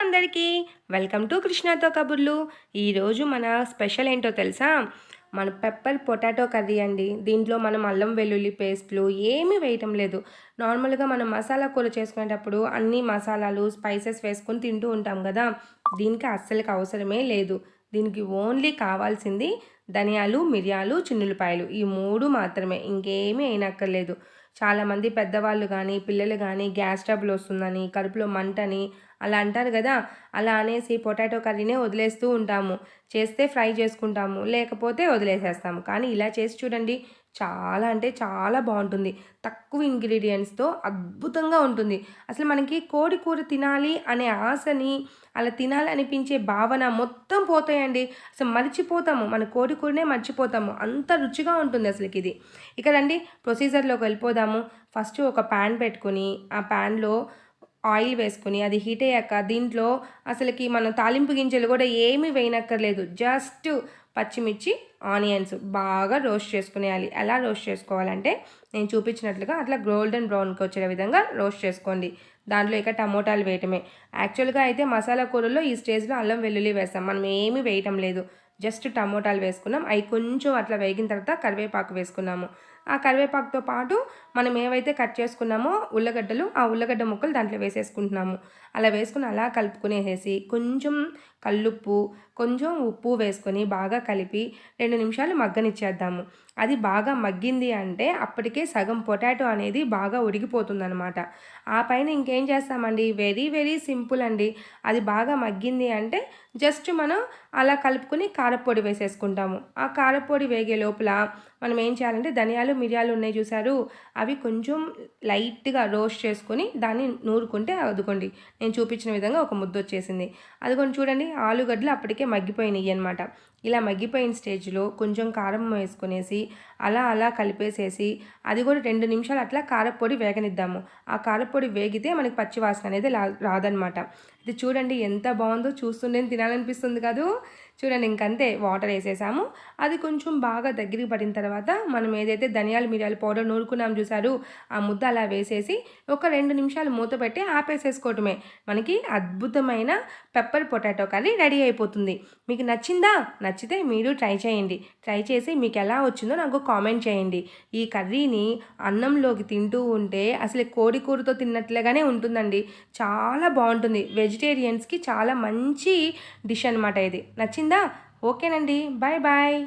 అందరికీ welcome to కృష్ణతో కబుర్లు. ఈరోజు మన స్పెషల్ ఏంటో తెలుసా? మన పెప్పర్ పొటాటో కర్రీ అండి. దీంట్లో మనం అల్లం వెల్లుల్లి పేస్ట్లు ఏమీ వేయటం లేదు. నార్మల్గా మనం మసాలా కూర చేసుకునేటప్పుడు అన్ని మసాలాలు స్పైసెస్ వేసుకొని తింటూ ఉంటాం కదా. దీనికి అస్సలకి అవసరమే లేదు. దీనికి ఓన్లీ కావాల్సింది ధనియాలు, మిరియాలు, చిన్నులపాయలు, ఈ మూడు మాత్రమే, ఇంకేమీ అయినక్కర్లేదు. చాలామంది పెద్దవాళ్ళు కానీ పిల్లలు కానీ గ్యాస్ ట్రబుల్ వస్తుందని, కడుపులో మంటని అలా అంటారు కదా. అలా అనేసి పొటాటో కర్రీనే వదిలేస్తూ ఉంటాము. చేస్తే ఫ్రై చేసుకుంటాము, లేకపోతే వదిలేసేస్తాము. కానీ ఇలా చేసి చూడండి, చాలా అంటే చాలా బాగుంటుంది. తక్కువ ఇంగ్రీడియంట్స్తో అద్భుతంగా ఉంటుంది. అసలు మనకి కోడి కూర తినాలి అనే ఆశని, అలా తినాలనిపించే భావన మొత్తం పోతాయండి. అసలు మర్చిపోతాము, మన కోడి కూరనే మర్చిపోతాము, అంత రుచిగా ఉంటుంది అసలుకి ఇది. ఇక రండి ప్రొసీజర్లోకి వెళ్ళిపోదాము. ఫస్ట్ ఒక ప్యాన్ పెట్టుకొని ఆ ప్యాన్లో ఆయిల్ వేసుకొని అది హీట్ అయ్యాక దీంట్లో అసలుకి మనం తాలింపు గింజలు కూడా ఏమీ వేయనక్కర్లేదు. జస్ట్ పచ్చిమిర్చి, ఆనియన్స్ బాగా రోస్ట్ చేసుకునేయాలి. ఎలా రోస్ట్ చేసుకోవాలంటే నేను చూపించినట్లుగా అట్లా గోల్డెన్ బ్రౌన్కి వచ్చే విధంగా రోస్ట్ చేసుకోండి. దాంట్లో ఇక టమోటాలు వేయటమే. యాక్చువల్గా అయితే మసాలా కూరల్లో ఈ స్టేజ్లో అల్లం వెల్లుల్లి వేస్తాం, మనం ఏమీ వేయటం లేదు. జస్ట్ టమోటాలు వేసుకున్నాం, అవి కొంచెం అట్లా వేగిన తర్వాత కరివేపాకు వేసుకున్నాము. ఆ కరివేపాకుతో పాటు మనం ఏవైతే కట్ చేసుకున్నామో ఉల్లగడ్డలు, ఆ ఉల్లగడ్డ ముక్కలు దాంట్లో వేసేసుకుంటున్నాము. అలా వేసుకుని అలా కలుపుకునేసేసి కొంచెం కల్లుప్పు, కొంచెం ఉప్పు వేసుకొని బాగా కలిపి 2 నిమిషాలు మగ్గనిచ్చేద్దాము. అది బాగా మగ్గింది అంటే అప్పటికే సగం పొటాటో అనేది బాగా ఉడికిపోతుందనమాట. ఆ పైన ఇంకేం చేస్తామండి, వెరీ వెరీ సింపుల్ అండి. అది బాగా మగ్గింది అంటే జస్ట్ మనం అలా కలుపుకొని కారపొడి వేసేసుకుంటాము. ఆ కారపొడి వేగే లోపల మనం ఏం చేయాలంటే ధనియాలు, మిరియాలు ఉన్నాయి చూసారు, అవి కొంచెం లైట్గా రోస్ట్ చేసుకొని దాన్ని నూరుకుంటే అదుకోండి నేను చూపించిన విధంగా ఒక ముద్ద వచ్చేసింది. అదిగోండి చూడండి, ఆలుగడ్డలు అప్పటికే మగ్గిపోయినాయి అనమాట. ఇలా మగ్గిపోయిన స్టేజ్లో కొంచెం కారం వేసుకునేసి అలా అలా కలిపేసేసి అది కూడా 2 నిమిషాలు అట్లా కారపొడి వేగనిద్దాము. ఆ కారపొడి వేగితే మనకి పచ్చివాసన అనేది రాదనమాట. ఇది చూడండి ఎంత బాగుందో, చూస్తుండే తినాలనిపిస్తుంది కాదు. చూడండి ఇంకంతే, వాటర్ వేసేసాము. అది కొంచెం బాగా దగ్గరికి పడిన తర్వాత మనం ఏదైతే ధనియాలు మిరియాలు పౌడర్ నూరుకున్నాం చూసారు, ఆ ముద్ద అలా వేసేసి ఒక 2 నిమిషాలు మూత పెట్టి ఆపేసేసుకోవటమే. మనకి అద్భుతమైన పెప్పర్ పొటాటో కర్రీ రెడీ అయిపోతుంది. మీకు నచ్చిందా? నచ్చితే మీరు ట్రై చేయండి. ట్రై చేసి మీకు ఎలా వచ్చిందో నాకు కామెంట్ చేయండి. ఈ కర్రీని అన్నంలోకి తింటూ ఉంటే అసలు కోడి కూరతో తిన్నట్లుగానే ఉంటుందండి. చాలా బాగుంటుంది. వెజిటేరియన్స్కి చాలా మంచి డిష్ అనమాట ఇది. నచ్చిందా? ఓకేనండి, బాయ్ బాయ్.